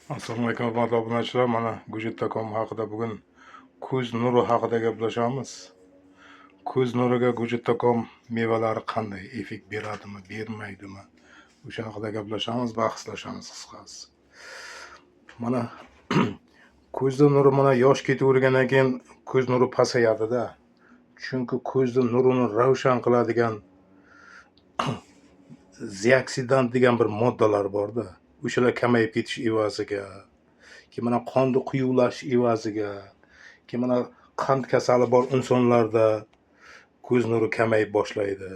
Assalomu alaykum hurmatli obunachilar. Mana Gujit.com haqida bugun ko'z nuri haqida gaplashamiz. Ko'z nuriga Gujit.com mevalari qanday effekt beradimi, bermaydimi? O'sha haqida gaplashamiz, bahslashamiz qisqasi. Mana ko'zda nuri mana yosh ketavergandan keyin ko'z nuri pasayadi-da. Chunki ko'zda nurini ravshan qiladigan zioksidant degan bir moddalar bor-da. O'shalar kamayib ketish evaziga, ki mana qonni quyuqlash evaziga, ki mana qand kasali bor insonlarda ko'z nuri kamayib boshlaydi.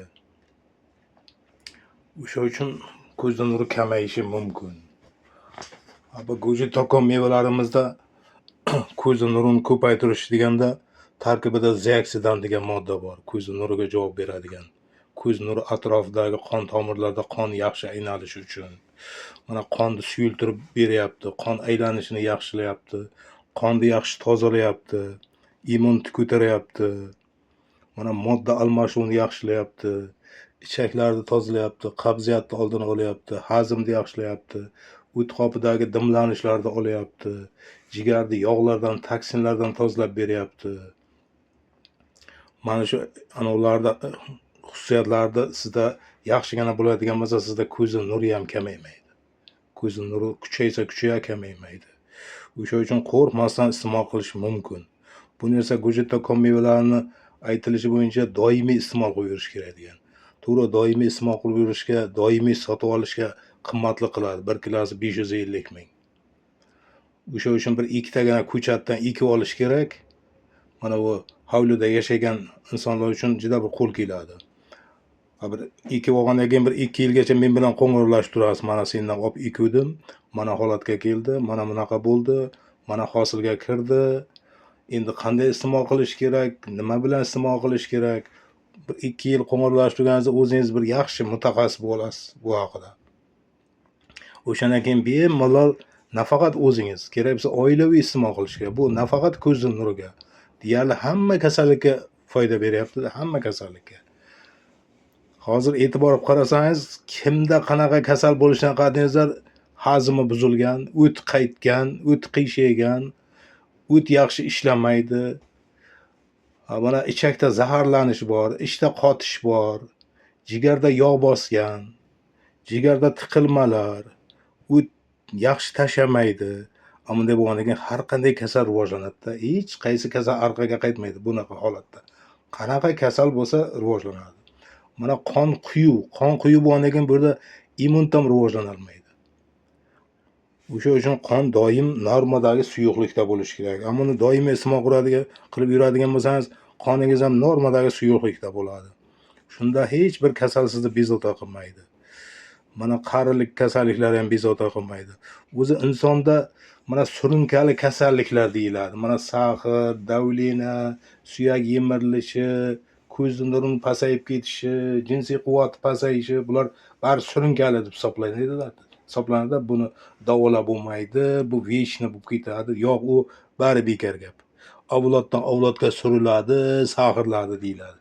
O'sha uchun ko'zda nuri kamayishi mumkin. Bu Gujit.com mevalarimizda ko'zda nurini ko'paytirish deganda tarkibida zioksidant degan modda bor. Ko'zda nuriga javob beradigan. Ko'z nuri atrofidagi qon tomirlarda qon yaxshi aylanishi uchun. Mana qonni suyultirib beryapti, qon aylanishini yaxshilayapti, qonni yaxshi tozalayapti, immunitet ko'taryapti. Mana modda almashuvini yaxshilayapti, ichaklarni tozalayapti, qabziyatni oldini olyapti, hazmni yaxshilayapti, o't qopidagi dimlanishlarni olyapti, jigarni yog'lardan, toksinlardan tozalab beryapti. Mana shu ularda xususiyatlarda sizda yaxshigina bo'ladigan bo'lsa, sizda ko'zda nuri ham kamaymaydi. Ko'zda nuri kuchaysa kamaymaydi. O'sha uchun qo'rqmasdan iste'mol qilish mumkin. Bu narsa Gujit.com mevalarini aytilishi bo'yicha doimiy iste'mol qilib yurish kerak degan. To'g'ri, doimiy iste'mol qilib yurishga, doimiy sotib olishga qimmatli qiladi. 1 kilosi 550 ming. O'sha uchun bir ikkitagina ko'chatdan ekib olish kerak. Mana bu hovlida yashagan insonlar uchun juda bir qo'l keladi. Bir ekib olgandan keyin bir 2 yilgacha men bilan qo'ng'iroqlashib turasiz. Mana sendan olib ekuvdim, mana holatga keldi, mana bunaqa bo'ldi, mana hosilga kirdi. Endi qanday iste'mol qilish kerak, nima bilan iste'mol qilish kerak? Bir 2 yil qo'ng'iroqlashib turganingizda o'zingiz bir yaxshi mutaxassis bo'lasiz bu haqida. O'shandan keyin bemalol nafaqat o'zingiz, kerak bo'lsa oilaviy iste'mol qilish kerak. Bu nafaqat ko'z nuriga, deyarli hamma kasallikka foyda beryapti, hamma kasallikka. Hozir e'tibor qilib qarasangiz, kimda qanaqa kasal bo'lishidan qat'iy nazar hazmi buzilgan, o't qaytgan, o't qiyshaygan, o't yaxshi ishlamaydi. Mana ichakda zaharlanish bor, ishda qotish bor, jigarda yog' bosgan, jigarda tiqilmalar, o't yaxshi tashamaydi. Bunday bo'lgandan keyin har qanday kasal rivojlanadi-da. Hech qaysi kasal orqaga qaytmaydi bunaqa holatda. Qanaqa kasal bo'lsa rivojlanadi. Mana qon quyuq bo'lgandan keyin bu yerda immunitet ham rivojlana olmaydi. O'sha uchun qon doim normadagi suyuqlikda bo'lishi kerak. Buni doimiy iste'mol qilib yuradigan bo'lsangiz, qoningiz ham normadagi suyuqlikda bo'ladi. Shunda hech bir kasal sizni bezovta qilmaydi. Mana qarilik kasalliklari ham bezovta qilmaydi. O'zi insonda mana surunkali kasalliklar deyiladi. Mana sag'ir, davlina, suyak yemirilishi, ko'z nurining pasayib ketishi, jinsiy quvvati pasayishi, bular bari surunkali deb hisoblanadi. Buni davolab bo'lmaydi, bu vechni bo'lib ketadi. Yo'q, u bari bekor gap. Avloddan avlodga suriladi, sag'irladi deyiladi.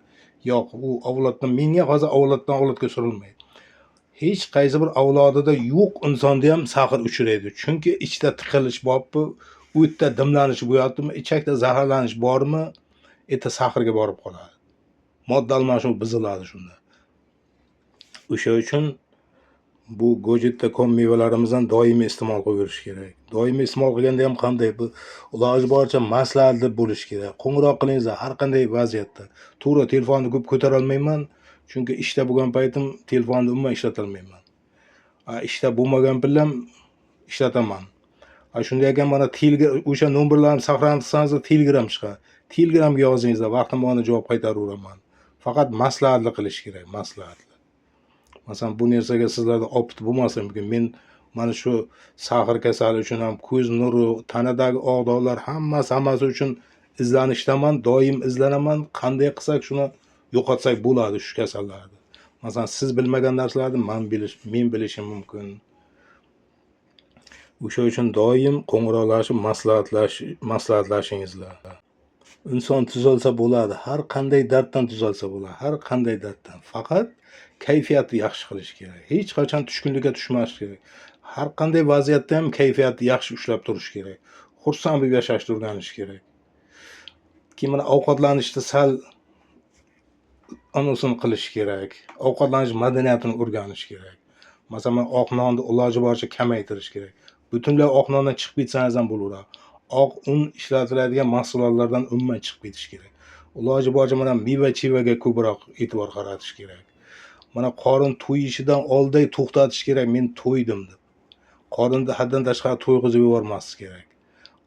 Yo'q, u avloddan menga hozir avloddan avlodga surilmaydi. Hech qaysi bir avlodida yo'q insonda ham sag'ir uchraydi. Chunki ichda tiqilish bormi, o'tda dimlanish bo'lyaptimi, ichakda zaharlanish bormi, sag'irga borib qoladi. Modda almashuv buziladi shunda. O'sha uchun bu Gujit.com mevalarimizdan doimiy iste'mol qilib yurish kerak. Doimiy iste'mol qilganda ham qanday bu iloji boricha maslahatli bo'lish kerak. Qo'ng'iroq qilingizlar har qanday vaziyatda. To'g'ri, telefonni ko'p ko'tara olmayman, chunki ishda bo'lgan paytim telefonni umuman ishlata olmayman. Ishda bo'lmagan bilan ishlataman. Shunday ekan mana o'sha nomerlarni saqlanib tursangiz Telegram chiqadi. Telegramga yozingizlar, vaqtim bo'lganda javob qaytaraveraman. Faqat maslahatli qilish kerak, maslahatli. Masalan, bu narsaga sizlarda opit bo'lmasa mumkin. Men mana shu sag'ir kasali uchun ham ko'z nuri, tanadagi og'doqlar hammasi uchun izlanishdaman, doim izlanaman. Qanday qilsak shuni yo'qotsak bo'ladi shu kasallarni. Masalan, siz bilmagan narsalarni men bilishim mumkin. O'sha uchun doim qo'ng'iroqlashib, maslahatlashingizlar. Inson tuzalsa bo'ladi, har qanday darddan tuzalsa bo'ladi, har qanday darddan. Faqat kayfiyatni yaxshi qilish kerak. Hech qachon tushkunlikka tushmaslik kerak. har qanday vaziyatda ham kayfiyatni yaxshi ushlab turish kerak. Xursand bo'lib yashashni o'rganish kerak. Keyin mana ovqatlanishda sal anusini qilish kerak. Ovqatlanish madaniyatini o'rganish kerak. Masalan, oq nonni iloji boricha kamaytirish kerak. Butunlay oq nondan chiqib ketsangiz ham bo'laveradi. Oq un ishlatiladigan mahsulotlardan umuman chiqib ketish kerak. Iloji boricha mana meva-chevaga ko'proq e'tibor qaratish kerak. Mana qorin to'yishidan oldin to'xtatish kerak, men to'ydim deb. Qorinni haddan tashqari to'yg'izib yubormaslik kerak.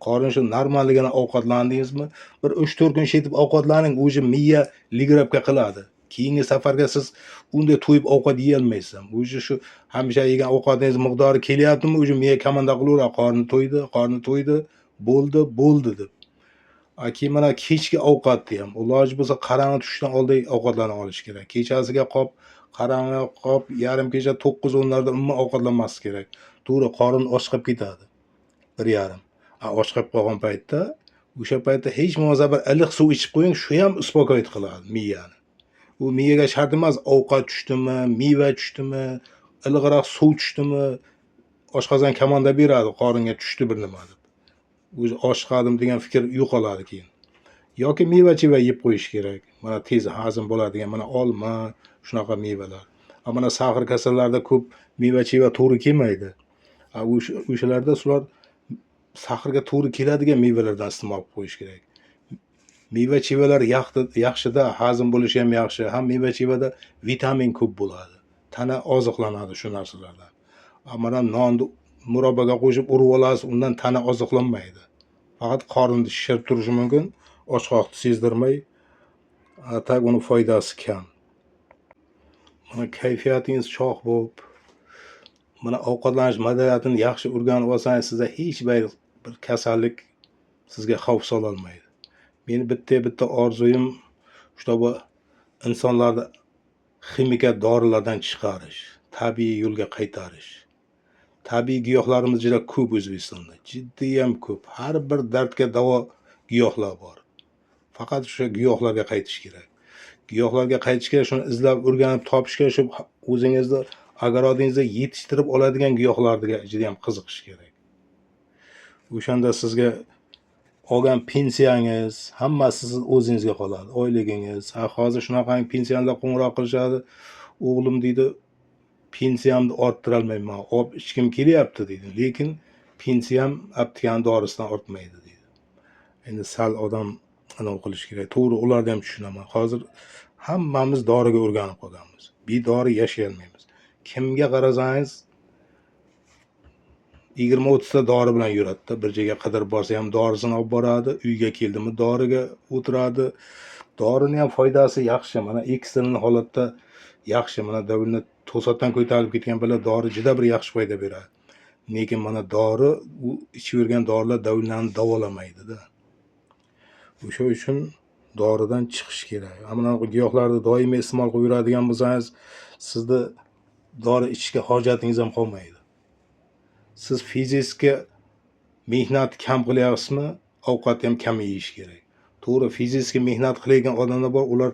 Qorin shu normalligini ovqatlandingizmi, bir 3-4 kun shetib ovqatlaning, o'zi miya ligrabga qiladi. Keyingi safarga siz unday to'yib ovqat yeya olmaysiz. O'zi shu hamisha yegan ovqatingiz miqdori kelyaptimi, o'zi miya komanda qilaveradi, qorni to'ydi, bo'ldi deb. Keyin mana kechki ovqatni ham iloji bo'lsa qarang'i tushdan oldin ovqatlana olish kerak. Kechasiga qolib, qarang'i qolib, yarim kecha 9-10larda umuman ovqatlanmaslik kerak. To'g'ri, qorin och qolib ketadi. 1,5. Och qolib qolgan paytda, o'sha paytda hech bo'lmasa bir iliq suv ichib qo'ying, shu ham uspokoyit qiladi miyani. U miyaga shart emas, ovqat tushdimi, meva tushdimi, iliqroq suv tushdimi, oshqozon komanda beradi, qoringa tushdi bir nima deb. O'zi oshqadim degan fikr yo'qoladi keyin. Yoki meva-cheva yeb qo'yish kerak. Mana tez hazm bo'ladigan, mana olma, shunaqa mevalar. Mana sag'ir kasallarda ko'p meva-cheva to'g'ri kelmaydi. O'shalarda ular sahrga to'g'ri keladigan mevalardan iste'mol qilib qo'yish kerak. Meva-chevalar yaxshida, hazm bo'lishi ham yaxshi. Ham meva-chevada vitamin ko'p bo'ladi. Tana oziqlanadi shu narsalardan. Mana nonni murabbaga qo'shib urib olasiz, undan tana oziqlanmaydi. Faqat qorinni shishirib turishi mumkin, ochqoqni sezdirmay, tak uni foydasi kam. Mana kayfiyatingiz chog' bo'lib, mana ovqatlanish madaniyatini yaxshi o'rganib olsangiz, sizda hech bir kasallik sizga xavf sola olmaydi. Meni bitta orzuyim shu bu insonlarni ximikat dorilardan chiqarish, tabiiy yo'lga qaytarish. Tabiiy giyohlarimiz juda ko'p O'zbekistonda. Jiddiyam ko'p. Har bir dardga davo giyohlar bor. Faqat o'sha giyohlarga qaytish kerak. Giyohlarga qaytish kerak, shuni izlab o'rganib topish kerak, shu o'zingizni agarodingizda yetishtirib oladigan giyohlarga juda ham qiziqish kerak. O'shanda sizga olgan pensiyangiz hammasi siz o'zingizga qoladi. Oyligingiz. Hozir shunaqa pensiyalar qo'ng'iroq qilishadi. O'g'lim deydi, pensiyamni orttira olmayman. Olib ichkim kelyapti deydi. Lekin pensiyam aptikan dorisidan ortmaydi deydi. Endi sal odam anav qilish kerak. To'g'ri, ularni ham tushunaman. Hozir hammamiz doriga o'rganib qolganmiz. Bedori yashay olmaymiz. Kimga qarasangiz 20-30 ta dori bilan yuradi. Bir joyga qidirib borsa ham dorisini olib boradi, uyga keldimi doriga o'tiradi. Dorini ham foydasi yaxshi. Mana ekstremal holatda yaxshi. Mana davrni to'satdan ko'tarilib ketgan bilan dori juda bir yaxshi foyda beradi. Lekin mana dori, u ichavergan dorilar davrlarni davolamaydi-da. O'sha uchun doridan chiqish kerak. Mana giyohlarni doimiy iste'mol qilib yuradigan bo'lsangiz, sizda dori ichishga hojatingiz ham qolmaydi. Siz fizika mehnat kam qilyapsizmi? Ovqat ham kam yeyish kerak. To'g'ri, fizika mehnat qilayotgan odamlar bor, ular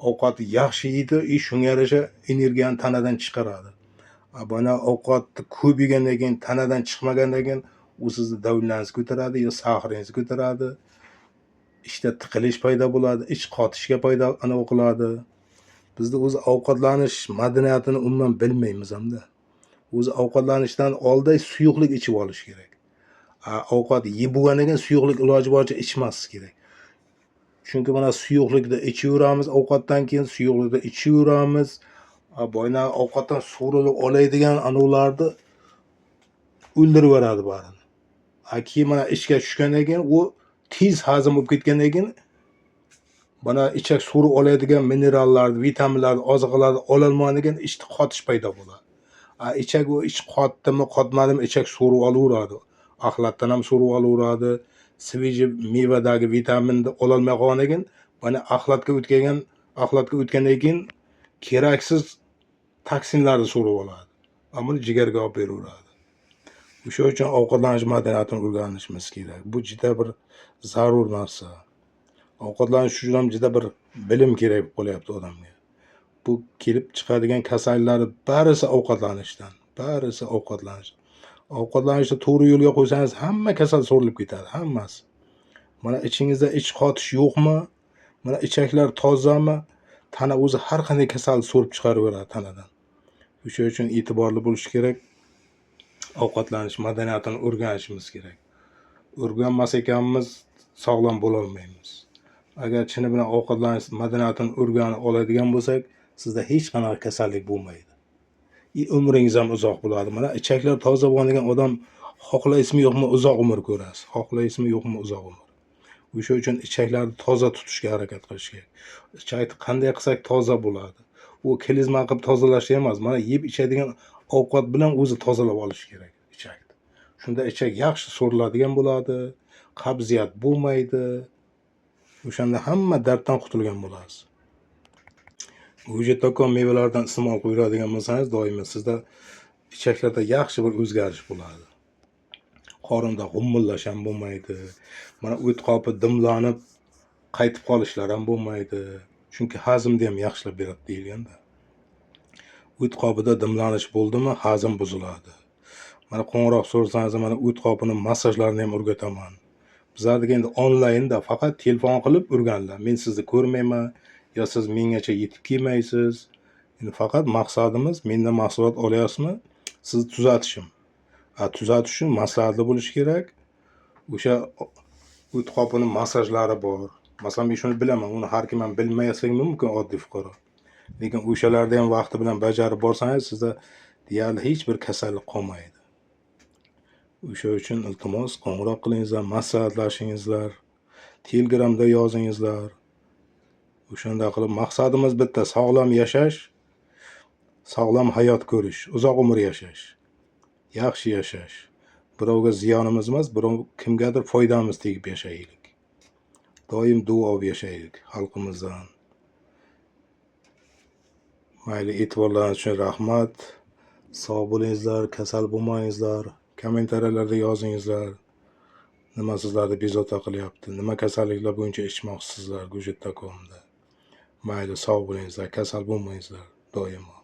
ovqatni yaxshi yeydi, shunga yarasha energiyani tanadan chiqaradi. Bana ovqatni ko'p yegandan keyin, tanadan chiqmagandan keyin u sizni davrlaringizni ko'taradi, yo sag'ringizni ko'taradi. Ishda tiqilish paydo bo'ladi, ich qotishga paydo anav qiladi. Bizda o'zi ovqatlanish madaniyatini umuman bilmaymiz hamda. O'zi ovqatlanishdan oldin suyuqlik ichib olish kerak. Ovqat yeb bo'lgandan keyin suyuqlik iloji boricha ichmaslik kerak. Chunki mana suyuqlikda ichaveramiz, ovqatdan keyin suyuqlikda ichaveramiz. Boyna ovqatdan so'rilib oladigan anavlarni o'ldirib yuboradi barini. Keyin mana ichga tushgandan keyin u tez hazm bo'lib ketgandan keyin mana ichak so'rib oladigan minerallarni, vitaminlarni, oziqalarni ola olmagandan keyin ichda qotish paydo bo'ladi. Ichak u ich qotdimi, qotmadimi ichak so'rib olaveradi. Axlatdan ham so'rib olaveradi. Sveji mevadagi vitaminni ola olmay qolgandan keyin mana axlatga o'tgandan keyin keraksiz toksinlarni so'rib oladi. Buni jigarga olib beraveradi. O'sha uchun ovqatlanish madaniyatini o'rganishimiz kerak. Bu juda bir zarur narsa. Ovqatlanish uchun ham juda bir bilim kerak bo'lib qolyapti odamga. Bu kelib chiqadigan kasalliklar barisi ovqatlanishdan. Ovqatlanishni to'g'ri yo'lga qo'ysangiz hamma kasal so'rilib ketadi, hammasi. Mana ichingizda ich qotish yo'qmi? Mana ichaklar tozami? Tana o'zi har qanday kasalni so'rib chiqaraveradi tanadan. O'sha uchun e'tiborli bo'lish kerak. Ovqatlanish madaniyatini o'rganishimiz kerak. O'rganmas ekanmiz, sog'lom bo'la olmaymiz. Agar chini bilan ovqatlanish madaniyatini o'rganib oladigan bo'lsak, sizda hech qanaqa kasallik bo'lmaydi. Umringiz ham uzoq bo'ladi. Mana ichaklar toza bo'lgan odam xohlaysizmi yo'qmi uzoq umr ko'rasiz. Xohlaysizmi yo'qmi uzoq umr. O'sha uchun ichaklarni toza tutishga harakat qilish kerak. Ichakni qanday qilsak toza bo'ladi. U klizma qilib tozalash emas, mana yeb ichadigan ovqat bilan o'zi tozalab olish kerak ichakni. Shunda ichak yaxshi so'riladigan bo'ladi, qabziyat bo'lmaydi. O'shanda hamma darddan qutulgan bo'lasiz. Vegetakon mevalardan iste'mol qiladigan bo'lsangiz, doimo sizda ichaklarda yaxshi bir o'zgarish bo'ladi. Qorinda g'ummillash ham bo'lmaydi. Mana o't qopi dimlanib qaytib qolishlar ham bo'lmaydi. Chunki hazmni ham yaxshilab beradi deyilganda. O't qopida dimlanish bo'ldimi, hazm buziladi. Mana qo'ng'iroq so'rasangiz, mana o't qopini massajlarini ham o'rgataman. Bizlarda endi onlaynda faqat telefon qilib o'rganlar. Men sizni ko'rmayman, yo siz mengacha yetib kelmaysiz. Endi faqat maqsadimiz, mendan mahsulot olyapsizmi, sizni tuzatishim. Tuzatish uchun maslahatli bo'lish kerak. O'sha o't qopini massajlari bor. Masalan, men shuni bilaman, uni har kim ham bilmasligi mumkin oddiy fuqaro. Lekin o'shalarni ham vaqti bilan bajarib borsangiz, sizda deyarli hech bir kasallik qolmaydi. O'sha uchun iltimos qo'ng'iroq qilingizlar, maslahatlashingizlar, Telegramda yozingizlar. O'shanda qilib maqsadimiz bitta, sog'lom yashash, sog'lom hayot ko'rish, uzoq umr yashash, yaxshi yashash. Birovga ziyonimiz emas, birov kimgadir foydamiz tegib yashaylik. Doim duo olib yashaylik xalqimizdan. Mayli, e'tiborlaringiz uchun rahmat. Sog' bo'lingizlar, kasal bo'lmangizlar. Kommentariyalarda yozingizlar. Nima sizlarni bezovta qilyapti? Nima kasalliklar bo'yicha ichmoqchisizlar Vegetacomda? Mayli, sog' bo'lingizlar, kasal bo'lmangizlar doimo.